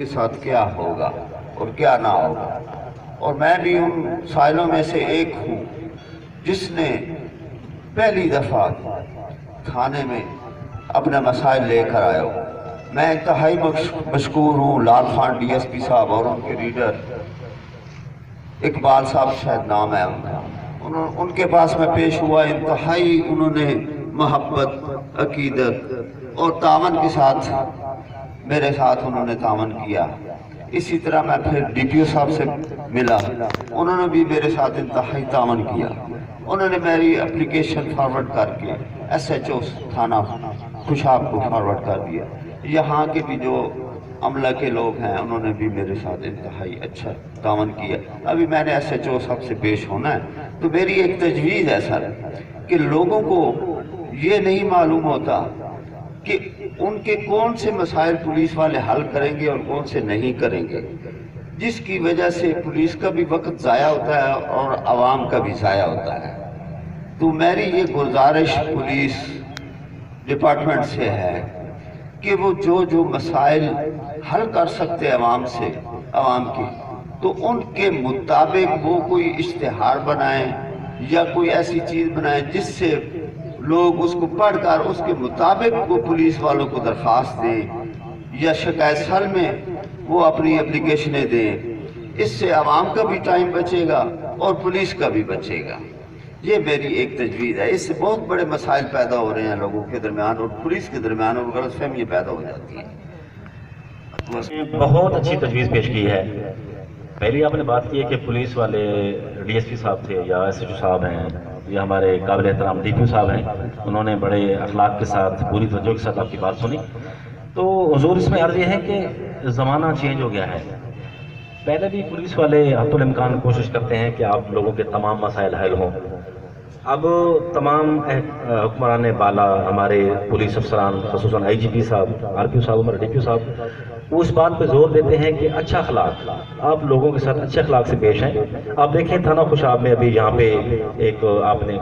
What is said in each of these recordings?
کے ساتھ کیا ہوگا اور کیا نہ ہوگا، اور میں بھی ان سائلوں میں سے ایک ہوں جس نے پہلی دفعہ تھانے میں اپنے مسائل لے کر آیا ہوں۔ میں انتہائی مشکور ہوں لال خان ڈی ایس پی صاحب اور ان کے ریڈر اقبال صاحب شاید نام ہے ان کا، ان کے پاس میں پیش ہوا، انتہائی انہوں نے محبت، عقیدت اور تعاون کے ساتھ میرے ساتھ انہوں نے تعاون کیا۔ اسی طرح میں پھر ڈی پی او صاحب سے ملا، انہوں نے بھی میرے ساتھ انتہائی تعاون کیا۔ انہوں نے میری اپلیکیشن فارورڈ کر کے ایس ایچ او تھانہ خوشاب کو فارورڈ کر دیا۔ یہاں کے بھی جو عملہ کے لوگ ہیں انہوں نے بھی میرے ساتھ انتہائی اچھا تعاون کیا۔ ابھی میں نے ایس ایچ او صاحب سے پیش ہونا ہے، تو میری ایک تجویز ہے سر کہ لوگوں کو یہ نہیں معلوم ہوتا کہ ان کے کون سے مسائل پولیس والے حل کریں گے اور کون سے نہیں کریں گے، جس کی وجہ سے پولیس کا بھی وقت ضائع ہوتا ہے اور عوام کا بھی ضائع ہوتا ہے۔ تو میری یہ گزارش پولیس ڈپارٹمنٹ سے ہے کہ وہ جو مسائل حل کر سکتے عوام کے، تو ان کے مطابق وہ کوئی اشتہار بنائیں یا کوئی ایسی چیز بنائیں جس سے لوگ اس کو پڑھ کر اس کے مطابق وہ پولیس والوں کو درخواست دیں یا شکایت حل میں وہ اپنی اپلیکیشنیں دیں۔ اس سے عوام کا بھی ٹائم بچے گا اور پولیس کا بھی بچے گا۔ یہ میری ایک تجویز ہے۔ اس سے بہت بڑے مسائل پیدا ہو رہے ہیں لوگوں کے درمیان اور پولیس کے درمیان، اور غلط فہمیاں پیدا ہو جاتی ہیں۔ بہت اچھی تجویز پیش کی ہے۔ پہلی آپ نے بات کی ہے کہ پولیس والے ڈی ایس پی صاحب تھے یا ایس ایچ او صاحب ہیں یا ہمارے قابل احترام ڈی پی او صاحب ہیں، انہوں نے بڑے اخلاق کے ساتھ پوری توجہ کے ساتھ آپ کی بات سنی۔ تو حضور اس میں عرض یہ ہے کہ زمانہ چینج ہو گیا ہے۔ پہلے بھی پولیس والے حتی الامکان کوشش کرتے ہیں کہ آپ لوگوں کے تمام مسائل حل ہوں۔ اب تمام حکمران بالا، ہمارے پولیس افسران، خصوصاً آئی جی پی صاحب، آر پی او صاحب، ہمارے ڈی پی او صاحب، وہ اس بات پہ زور دیتے ہیں کہ اچھا اخلاق، آپ لوگوں کے ساتھ اچھے اخلاق سے پیش ہیں۔ آپ دیکھیں تھانہ خوشاب میں ابھی یہاں پہ ایک آپ نے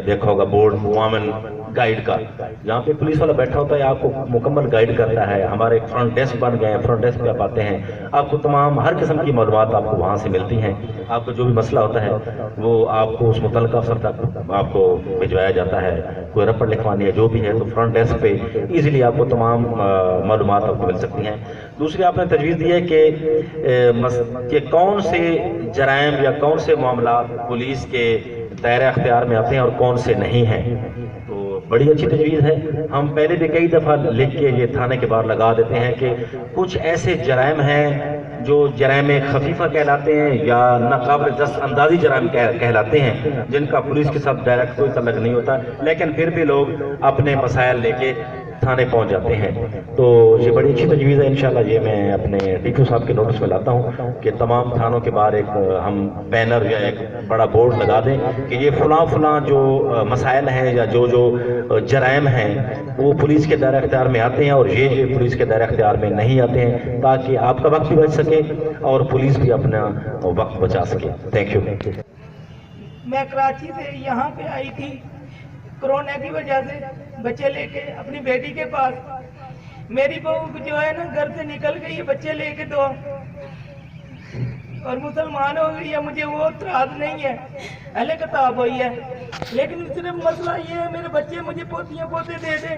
دیکھا ہوگا بورڈ معاون گائیڈ کا، جہاں پہ پولیس والا بیٹھا ہوتا ہے، آپ کو مکمل گائیڈ کرتا ہے۔ ہمارے فرنٹ ڈیسک بن گئے ہیں، فرنٹ ڈیسک پہ آپ آتے ہیں، آپ کو تمام ہر قسم کی معلومات آپ کو وہاں سے ملتی ہیں۔ آپ کو جو بھی مسئلہ ہوتا ہے وہ آپ کو اس متعلقہ افسر تک آپ کو بھجوایا جاتا ہے۔ کوئی رپورٹ لکھوانی ہے جو بھی ہے تو فرنٹ ڈیسک پہ ایزیلی آپ کو تمام معلومات آپ کو مل سکتی ہیں۔ دوسری آپ نے تجویز دی ہے کہ کون سے جرائم یا کون سے معاملات پولیس کے دائرہ اختیار میں آتے ہیں اور کون سے نہیں ہیں، تو بڑی اچھی تجویز ہے۔ ہم پہلے بھی کئی دفعہ لکھ کے یہ تھانے کے باہر لگا دیتے ہیں کہ کچھ ایسے جرائم ہیں جو جرائم خفیفہ کہلاتے ہیں یا ناقابل دست اندازی جرائم کہلاتے ہیں، جن کا پولیس کے ساتھ ڈائریکٹ کوئی تعلق نہیں ہوتا، لیکن پھر بھی لوگ اپنے مسائل لے کے تھانے پہنچ جاتے ہیں۔ تو یہ بڑی اچھی تجویز ہے۔ انشاءاللہ یہ میں اپنے ڈی پی او صاحب کے نوٹس میں لاتا ہوں کہ تمام تھانوں کے باہر ایک ہم بینر یا ایک بڑا بورڈ لگا دیں کہ یہ فلاں فلاں جو مسائل ہیں یا جو جرائم ہیں وہ پولیس کے دائرہ اختیار میں آتے ہیں اور یہ پولیس کے دائرہ اختیار میں نہیں آتے ہیں، تاکہ آپ کا وقت بھی بچ سکے اور پولیس بھی اپنا وقت بچا سکے۔ Thank you. میں کراچی سے یہاں پہ آئی تھی کورونا کی وجہ سے بچے لے کے اپنی بیٹی کے پاس۔ میری بہو جو ہے نا گھر سے نکل گئی ہے بچے لے کے دو، اور مسلمان ہو گئی ہے، مجھے وہ اعتراض نہیں ہے، اہل کتاب ہوئی ہے، لیکن صرف مسئلہ یہ ہے میرے بچے مجھے پوتیاں پوتے دے دیں۔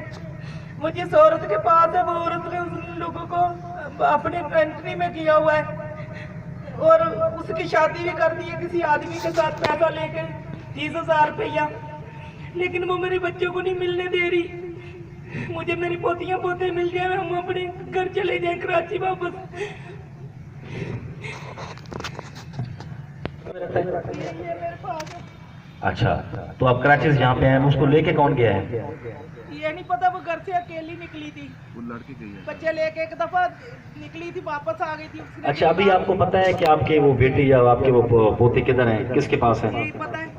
مجھے اس عورت کے پاس ہے، وہ عورت نے ان لوگوں کو اپنے کنٹری میں کیا ہوا ہے اور اس کی شادی بھی کر دی ہے کسی آدمی کے ساتھ پیسہ لے کے 30,000 روپیہ، لیکن وہ میرے بچوں کو نہیں ملنے دے رہی۔ مجھے میری پوتیاں پوتے مل جائیں، ہم اپنے گھر چلے جائیں کراچی واپس۔ اچھا، تو آپ کراچی سے یہاں پہ ہیں، اس کو لے کے کون گیا ہے؟ یہ نہیں پتا، وہ گھر سے اکیلی نکلی تھی، بچے لے کے ایک دفعہ نکلی تھی واپس آ گئی تھی۔ اچھا، ابھی آپ کو پتا ہے کہ آپ کے وہ بیٹی یا آپ کے وہ پوتے کدھر ہیں، کس کے پاس ہیں، پتا ہے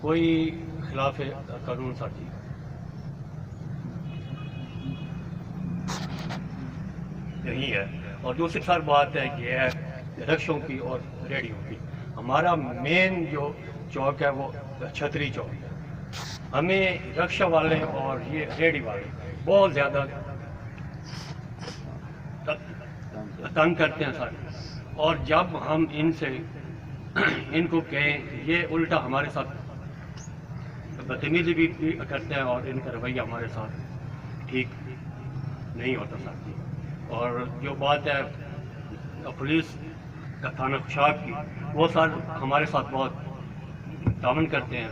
کوئی خلاف قانون سازی نہیں ہے. اور دوسری سر بات ہے یہ ہے رکشوں کی اور ریڑھیوں کی. ہمارا مین جو چوک ہے وہ چھتری چوک ہے. ہمیں رکشہ والے اور یہ ریڑھی والے بہت زیادہ تنگ کرتے ہیں سر. اور جب ہم ان کو کہیں یہ الٹا ہمارے ساتھ بدتمیزی بھی کرتے ہیں اور ان کا رویہ ہمارے ساتھ ٹھیک نہیں ہوتا سر. اور جو بات ہے پولیس کا تھانہ خوشاب کی وہ سر ہمارے ساتھ بہت تعاون کرتے ہیں.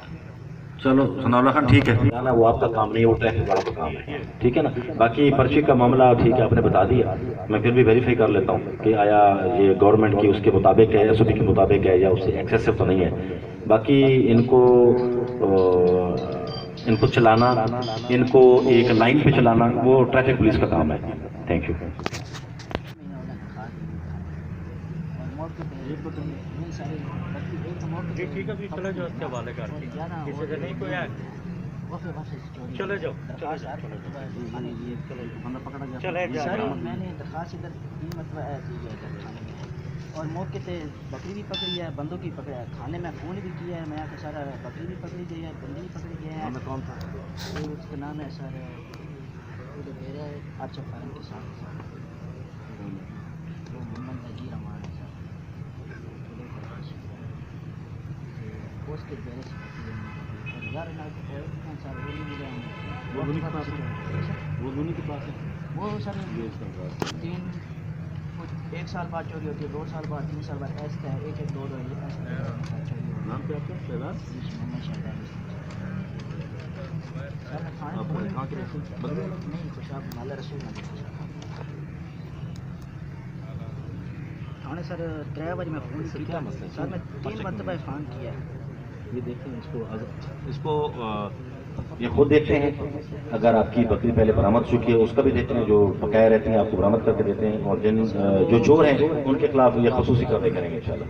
چلو ثناء اللہ خان ٹھیک ہے، وہ آپ کا کام نہیں، وہ ٹریفک والا کا کام ہے، ٹھیک ہے نا. باقی پرچی کا معاملہ ٹھیک ہے آپ نے بتا دیا. میں پھر بھی ویریفائی کر لیتا ہوں کہ آیا یہ گورنمنٹ کی اس کے مطابق ہے، ایس او پی کے مطابق ہے یا اس سے ایکسیسو تو نہیں ہے. باقی ان کو چلانا، ان کو ایک لائن پہ چلانا وہ ٹریفک پولیس کا کام ہے. Thank you. ٹھیک ہے چلے جاؤ اس کے حوالے کر کے کسی سے نہیں کوئی ہے چلے جاؤ چلے جاؤ. میں نے درخواست ادھر 3 مرتبہ دی ہے اور موقع پہ بکری بھی پکڑی ہے، بندوں کی پکڑا ہے. تھانے میں فون بھی کیا ہے، میں آ کے سارا بکری بھی پکڑی گئی ہے، بندے بھی پکڑے گئے ہیں. کون تھا؟ اس کا نام ہے سر میرا اچھا فارم کے ساتھ وہ محمد نذیر امان ہے سر. اس کے بیرے سے یار سر وہ سر 1 سال بعد چوری ہوتی ہے، 2 سال بعد، 3 سال بعد ایسا ہے. 1-2 نام کیا آپ کا؟ شہباز محمد شہباز سر. نہیں خوشاب مالا رسول تھانے سر 3 بجے میں فون کیا سر. میں 3 مرتبہ فون کیا ہے. یہ دیکھیں اس کو یہ خود دیکھتے ہیں. اگر آپ کی بکری پہلے برآمد چکی ہے اس کا بھی دیکھتے ہیں، جو بقایا رہتے ہیں آپ کو برآمد کر کے دیتے ہیں. اور جو چور ہیں ان کے خلاف یہ خصوصی کارروائی کریں گے انشاءاللہ.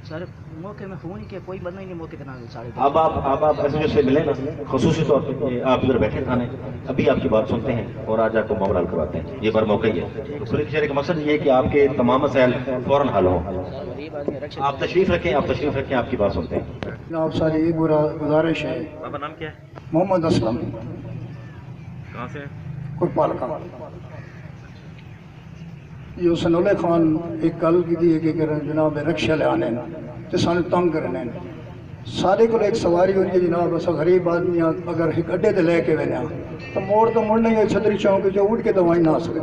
سر موقع میں فون کیا، کوئی بندہ ہی نہیں موقع دینا. اب آپ ایسے جو سے ملیں نا خصوصی طور پہ آپ ادھر بیٹھے تھانے، ابھی آپ کی بات سنتے ہیں اور آج آپ کو معاملہ حل کرواتے ہیں. یہ بار موقع ہی ہے. پولیس کچہری کا مقصد یہ ہے کہ آپ کے تمام مسائل فوراً حل ہوں. آپ تشریف رکھیں، آپ کی بات سنتے ہیں. جناب ساری یہ گزارش ہے. آپ کا نام کیا ہے؟ محمد اسلم. کہاں سے؟ کرپال کا. یہ سنولے خان ایک گل کی کہ جناب رکشے لے آنے تو سانو تنگ کرنے سارے کو ایک سواری ہوئی ہے جناب. اصل غریب آدمی اگر ایک اڈے تے لے کے وینے تو مڑنا ہی ہے چھتری چوک جو اٹھ کے تو وہیں نہ آ سکتے.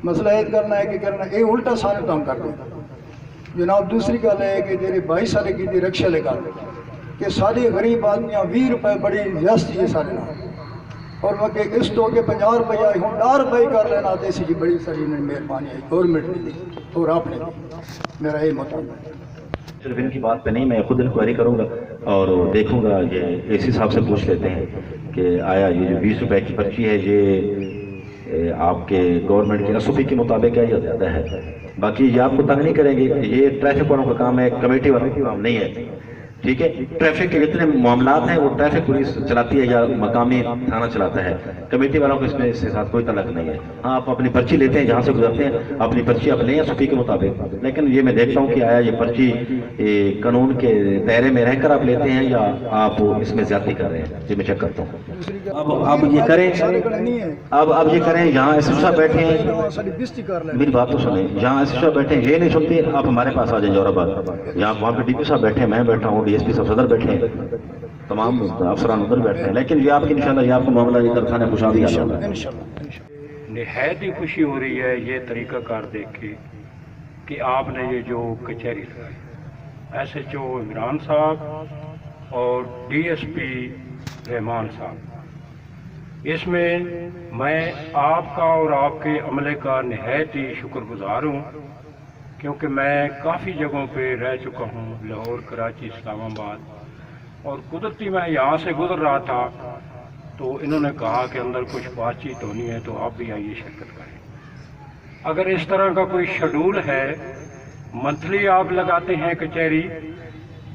مسئلہ یہ کرنا ہے کہ یہ الٹا سانو تنگ کر دیں جناب. دوسری گل ہے کہ جی 22 سال کی تھی رکشے لے کر کہ سارے غریب آدمیاں 20 روپے بڑی زیادتی ہے سارے نام. اور وہ کہ اس تو کہ 50 روپیہ ہوں 10 روپے کر لینا آتے سی. بڑی ساری مہربانی ہے گورنمنٹ نے دی اور آپ نے دی. میرا یہ مطلب ہے. صرف ان کی بات پہ نہیں، میں خود انکوائری کروں گا اور دیکھوں گا. یہ اے سی صاحب سے پوچھ لیتے ہیں کہ آیا یہ جو 20 روپے کی پرچی ہے یہ آپ کے گورنمنٹ کے ایس او پی کے مطابق ہے یا زیادہ ہے. باقی یہ آپ کو تنگ نہیں کریں گے، یہ ٹریفک والوں کا کام ہے، کمیٹی والوں کا کام نہیں ہے. ٹھیک ہے. ٹریفک کے جتنے معاملات ہیں وہ ٹریفک پولیس چلاتی ہے یا مقامی تھانہ چلاتا ہے. کمیٹی والوں کو اس میں اس کے ساتھ کوئی تعلق نہیں ہے. ہاں آپ اپنی پرچی لیتے ہیں جہاں سے گزرتے ہیں، اپنی پرچی اپنے ایس او پی کے مطابق. لیکن یہ میں دیکھتا ہوں کہ آیا یہ پرچی قانون کے دائرے میں رہ کر آپ لیتے ہیں یا آپ اس میں زیادتی کر رہے ہیں. یہ میں چیک کرتا ہوں. اب یہ کریں، اب یہ کریں جہاں ایس ایچ صاحب بیٹھے ہیں، میری بات تو سنیں. جہاں ایس ایچ صاحب بیٹھے ہیں یہ نہیں سنتے، آپ ہمارے پاس آ جائیں جوہر آباد. جہاں وہاں پہ ڈی پی صاحب بیٹھے ہیں، میں بیٹھا ہوں، ڈی ایس پی صاحب صدر بیٹھے ہیں، تمام افسران ادھر بیٹھے ہیں. لیکن یہ آپ کی انشاءاللہ یہ آپ کو معاملہ یہ تھانے خوشحالی حل ہوگا. نہایت ہی خوشی ہو رہی ہے یہ طریقہ کار دیکھ کے کہ آپ نے یہ جو کچہری لگائی، ایس ایچ او عمران صاحب اور ڈی ایس پی رحمان صاحب، اس میں میں آپ کا اور آپ کے عملے کا نہایت ہی شکر گزار ہوں. کیونکہ میں کافی جگہوں پہ رہ چکا ہوں، لاہور، کراچی، اسلام آباد، اور قدرتی میں یہاں سے گزر رہا تھا تو انہوں نے کہا کہ اندر کچھ بات چیت ہونی ہے تو آپ بھی آئیے شرکت کریں. اگر اس طرح کا کوئی شیڈول ہے، منتھلی آپ لگاتے ہیں کچہری